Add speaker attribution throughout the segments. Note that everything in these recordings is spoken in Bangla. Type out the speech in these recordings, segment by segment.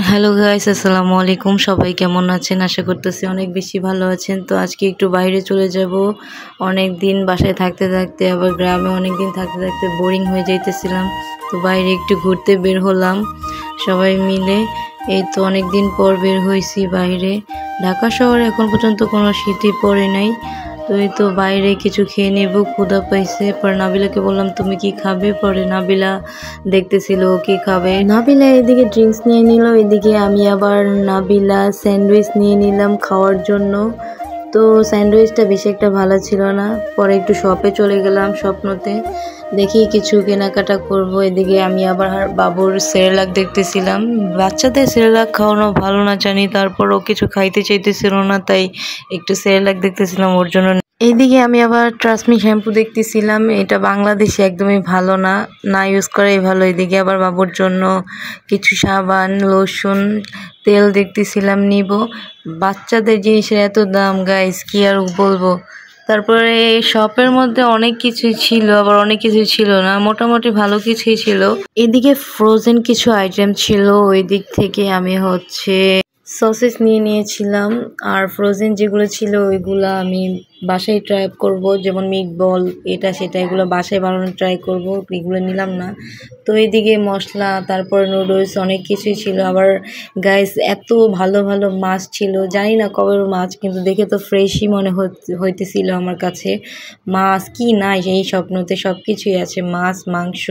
Speaker 1: হ্যালো গাইস, আসসালামু আলাইকুম। সবাই কেমন আছেন? আশা করতেছি অনেক বেশি ভালো আছেন। তো আজকে একটু বাইরে চলে যাব। অনেক দিন বাসায় থাকতে থাকতে আবার গ্রামে অনেক দিন থাকতে থাকতে বোরিং হয়ে যাইতেছিলাম। তো বাইরে একটু ঘুরতে বের হলাম সবাই মিলে। এই তো অনেক দিন পর বের হয়েছি বাইরে। ঢাকা শহরে এখন পর্যন্ত কোনো শীতই পড়ে নাই। তো এই তো বাইরে কিছু খেয়ে নেব, ক্ষুধা পাইছে। পর নাবিলাকে বললাম তুমি কি খাবে? পরে নাবিলা দেখতেছিল ও কি খাবে। নাবিলা এদিকে ড্রিঙ্কস নিয়ে নিল, এদিকে আমি আবার নাবিলা স্যান্ডউইচ নিয়ে নিলাম খাওয়ার জন্য। তো স্যান্ডউইচটা বেশি একটা ভালো ছিল না। পরে একটু শপে চলে গেলাম, স্বপ্নতে দেখি কিছু কেনাকাটা করব। এদিকে আমি আবার বাবুর সেরেলাক দেখতেছিলাম। বাচ্চাদের সেরেলাক খাওয়ানো ভালো না জানি, তারপরও কিছু খাইতে চাইতেছিল না, তাই একটু সেরেলাক দেখতেছিলাম ওর জন্য। এইদিকে আমি আবার ট্রাসমি শ্যাম্পু দেখতেছিলাম, এটা বাংলাদেশে একদমই ভালো না, না ইউজ করাই ভালো। এদিকে আবার বাবুর জন্য কিছু সাবান, লোশন, তেল দেখতেছিলাম নিব। বাচ্চাদের জিনিসের এত দাম গাইস, কি আর বলবো। তারপরে এই শপের মধ্যে অনেক কিছুই ছিল, আবার অনেক কিছুই ছিল না, মোটামুটি ভালো কিছুই ছিল। এদিকে ফ্রোজেন কিছু আইটেম ছিল, ওই দিক থেকে আমি সসেস নিয়ে নিয়েছিলাম। আর ফ্রোজেন যেগুলো ছিল ওইগুলো আমি বাসায় ট্রাই করব, যেমন মিট বল, এটা সেটা, এগুলো বাসায় বানানোর ট্রাই করব, এগুলো নিলাম না। তো এইদিকে মশলা, তারপর নুডলস, অনেক কিছুই ছিল। আবার গাইস এত ভালো ভালো মাছ ছিল, জানি না কবের মাছ, কিন্তু দেখে তো ফ্রেশই মনে হইতেছিল আমার কাছে। মাছ কি নাই এই স্বপ্নতে, সব কিছুই আছে, মাছ, মাংস,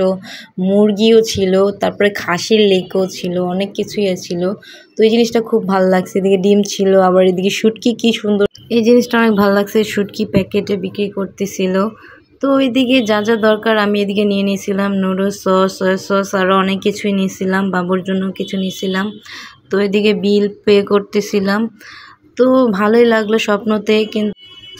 Speaker 1: মুরগিও ছিল, তারপরে খাসির লেগও ছিল, অনেক কিছুই ছিল। তো এই জিনিসটা খুব ভালো লাগছে। এদিকে ডিম ছিল, আবার এদিকে শুটকি, কি সুন্দর, এই জিনিসটা অনেক ভালো লাগছে। শুটকি প্যাকেটে বিক্রি করতেছিল। তো ওইদিকে যা যা দরকার আমি এদিকে নিয়ে নিয়েছিলাম, নুডলস, সস, সয়া সস, আরও অনেক কিছুই নিয়েছিলাম, বাবুর জন্য কিছু নিয়েছিলাম। তো এদিকে বিল পে করতেছিলাম। তো ভালোই লাগলো স্বপ্নতে। কিন্তু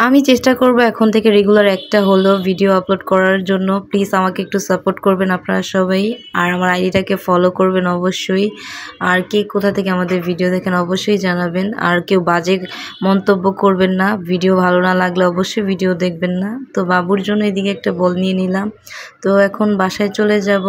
Speaker 1: আমি চেষ্টা করব এখন থেকে রেগুলার একটা হলো ভিডিও আপলোড করার জন্য। প্লিজ আমাকে একটু সাপোর্ট করবেন আপনারা সবাই, আর আমার আইডিটাকে ফলো করবেন অবশ্যই। আর কে কোথা থেকে আমাদের ভিডিও দেখেন অবশ্যই জানাবেন। আর কেউ বাজে মন্তব্য করবেন না, ভিডিও ভালো না লাগলে অবশ্যই ভিডিও দেখবেন না। তো বাবুর জন্য এদিকে একটা বল নিয়ে নিলাম। তো এখন বাসায় চলে যাব।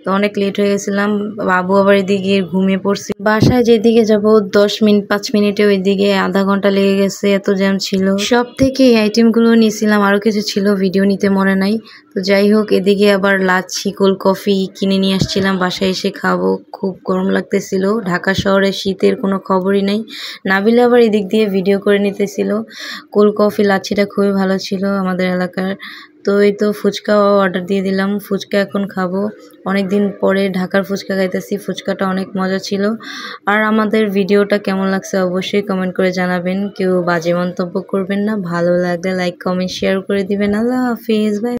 Speaker 1: তো অনেক লেট হয়ে গেছিলাম, বাবু আবার এদিকে ঘুমিয়ে পড়ছে। বাসায় যেদিকে যাব 10 মিনিট 5 মিনিটে, ওইদিকে আধা ঘন্টা লেগে গেছে, এত জ্যাম ছিল। সব থেকে এই আইটেমগুলো নিয়েছিলাম, আরও কিছু ছিল ভিডিও নিতে মনে নাই। তো যাই হোক, এদিকে আবার লাচ্ছি, কোল্ড কফি কিনে নিয়ে আসছিলাম, বাসায় এসে খাবো। খুব গরম লাগতেছিল, ঢাকা শহরে শীতের কোনো খবরই নেই। নাবিলা আবার এদিক দিয়ে ভিডিও করে নিতেছিল। কোল্ড কফি, লাচ্ছিটা খুবই ভালো ছিল আমাদের এলাকার। তো এই তো ফুচকাও অর্ডার দিয়ে দিলাম, ফুচকা এখন খাবো। অনেক দিন পরে ঢাকার ফুচকা খাইতেছি, ফুচকাটা অনেক মজা ছিল। আর আমাদের ভিডিওটা কেমন লাগছে অবশ্যই কমেন্ট করে জানাবেন, কেউ বাজে মন্তব্য করবেন না, ভালো লাগলে লাইক, কমেন্ট, শেয়ার করে দিবেন। আল্লাহ হাফিজ, বাই।